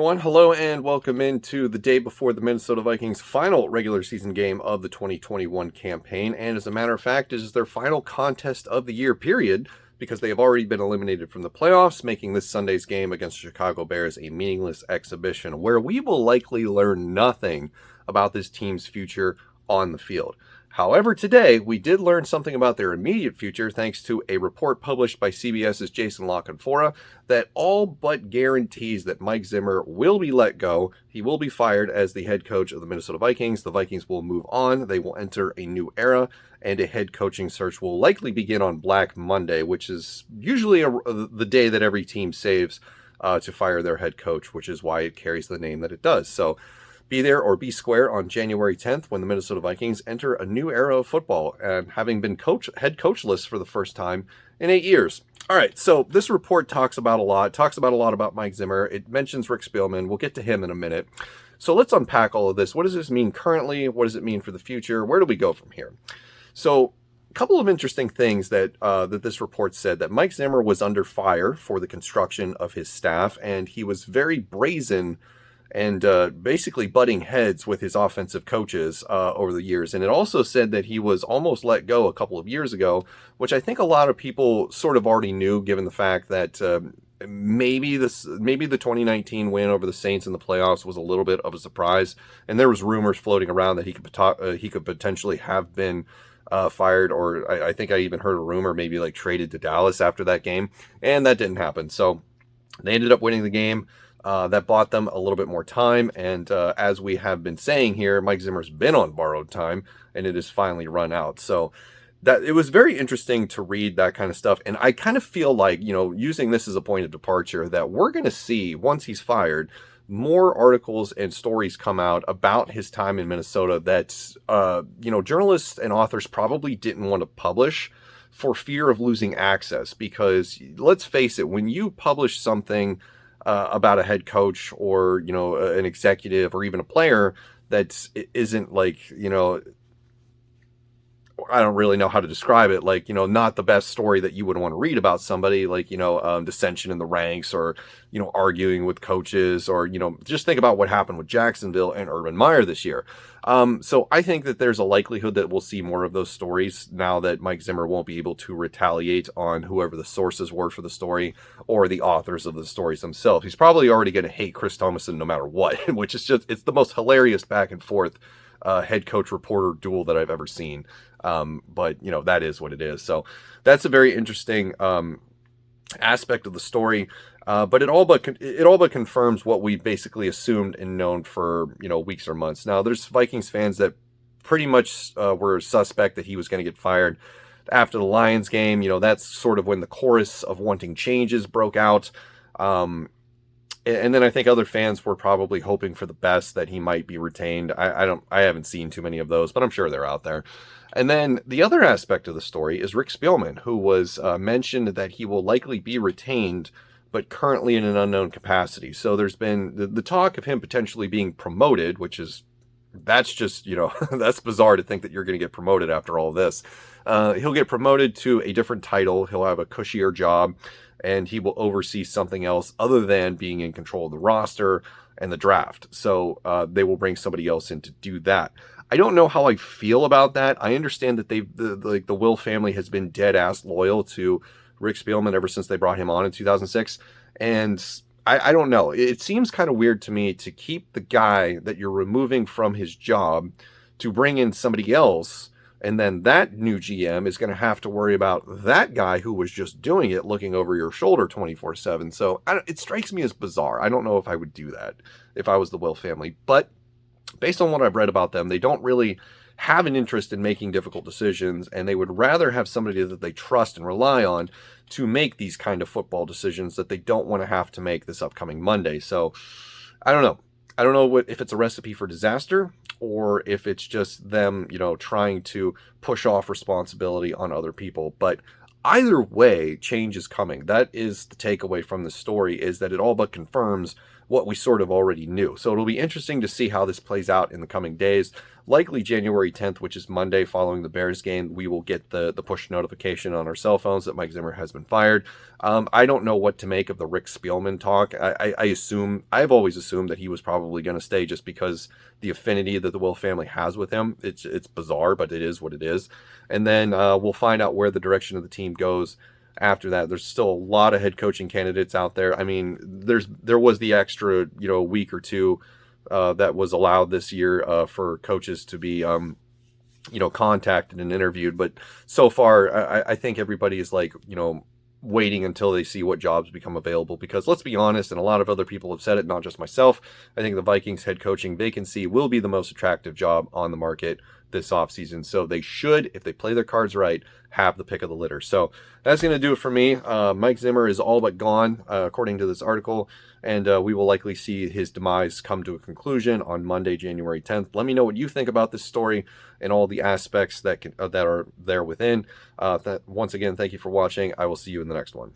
everyone. Hello and welcome into the day before the Minnesota Vikings' final regular season game of the 2021 campaign. And as a matter of fact, it is their final contest of the year, period, because they have already been eliminated from the playoffs, making this Sunday's game against the Chicago Bears a meaningless exhibition where we will likely learn nothing about this team's future on the field. However, today we did learn something about their immediate future thanks to a report published by CBS's Jason La Canfora that all but guarantees that Mike Zimmer will be let go. He will be fired as the head coach of the Minnesota Vikings. The Vikings will move on. They will enter a new era, and a head coaching search will likely begin on Black Monday, which is usually the day that every team saves to fire their head coach, which is why it carries the name that it does. So be there or be square on January 10th when the Minnesota Vikings enter a new era of football and having been head coachless for the first time in 8 years. All right, so this report talks about a lot about Mike Zimmer. It mentions Rick Spielman. We'll get to him in a minute. So let's unpack all of this. What does this mean currently? What does it mean for the future? Where do we go from here? So a couple of interesting things that this report said, that Mike Zimmer was under fire for the construction of his staff, and he was very brazen and basically butting heads with his offensive coaches over the years. And it also said that he was almost let go a couple of years ago, which I think a lot of people sort of already knew, given the fact that maybe the 2019 win over the Saints in the playoffs was a little bit of a surprise. And there was rumors floating around that he could potentially have been fired, or I think I even heard a rumor maybe like traded to Dallas after that game, and that didn't happen. So they ended up winning the game. That bought them a little bit more time, and as we have been saying here, Mike Zimmer's been on borrowed time, and it has finally run out. So that it was very interesting to read that kind of stuff, and I kind of feel like, using this as a point of departure, that we're going to see, once he's fired, more articles and stories come out about his time in Minnesota that, journalists and authors probably didn't want to publish for fear of losing access, because let's face it, when you publish something about a head coach or, an executive or even a player that isn't like, I don't really know how to describe it, like, not the best story that you would want to read about somebody, like, dissension in the ranks, or, arguing with coaches, or, just think about what happened with Jacksonville and Urban Meyer this year. So I think that there's a likelihood that we'll see more of those stories now that Mike Zimmer won't be able to retaliate on whoever the sources were for the story or the authors of the stories themselves. He's probably already going to hate Chris Thomason no matter what, which is it's the most hilarious back and forth head coach reporter duel that I've ever seen. But that is what it is. So that's a very interesting aspect of the story. But it all but confirms what we basically assumed and known for weeks or months. Now, there's Vikings fans that pretty much were suspect that he was going to get fired after the Lions game. That's sort of when the chorus of wanting changes broke out. And then I think other fans were probably hoping for the best, that he might be retained. I haven't seen too many of those, but I'm sure they're out there. And then the other aspect of the story is Rick Spielman, who was mentioned that he will likely be retained, but currently in an unknown capacity. So there's been the talk of him potentially being promoted, that's just, that's bizarre to think that you're going to get promoted after all this. He'll get promoted to a different title. He'll have a cushier job, and he will oversee something else other than being in control of the roster and the draft. So they will bring somebody else in to do that. I don't know how I feel about that. I understand that the Will family has been dead ass loyal to Rick Spielman ever since they brought him on in 2006. And I don't know. It seems kind of weird to me to keep the guy that you're removing from his job to bring in somebody else, and then that new GM is going to have to worry about that guy who was just doing it looking over your shoulder 24/7. So it strikes me as bizarre. I don't know if I would do that if I was the Will family. But based on what I've read about them, they don't really have an interest in making difficult decisions, and they would rather have somebody that they trust and rely on to make these kind of football decisions that they don't want to have to make this upcoming Monday. So I don't know. I don't know if it's a recipe for disaster, or if it's just them, trying to push off responsibility on other people. But either way, change is coming. That is the takeaway from the story, is that it all but confirms what we sort of already knew. So it'll be interesting to see how this plays out in the coming days. Likely January 10th, which is Monday following the Bears game, we will get the push notification on our cell phones that Mike Zimmer has been fired. I don't know what to make of the Rick Spielman talk. I've always assumed that he was probably going to stay just because the affinity that the Will family has with him. It's bizarre, but it is what it is. And then we'll find out where the direction of the team goes after that. There's still a lot of head coaching candidates out there. I mean, there was the extra, week or two that was allowed this year for coaches to be, contacted and interviewed. But so far, I think everybody is like, waiting until they see what jobs become available. Because let's be honest, and a lot of other people have said it, not just myself, I think the Vikings head coaching vacancy will be the most attractive job on the market this offseason. So they should, if they play their cards right, have the pick of the litter. So that's going to do it for me. Mike Zimmer is all but gone, according to this article, and we will likely see his demise come to a conclusion on Monday, January 10th. Let me know what you think about this story and all the aspects that are there within. Once again, thank you for watching. I will see you in the next one.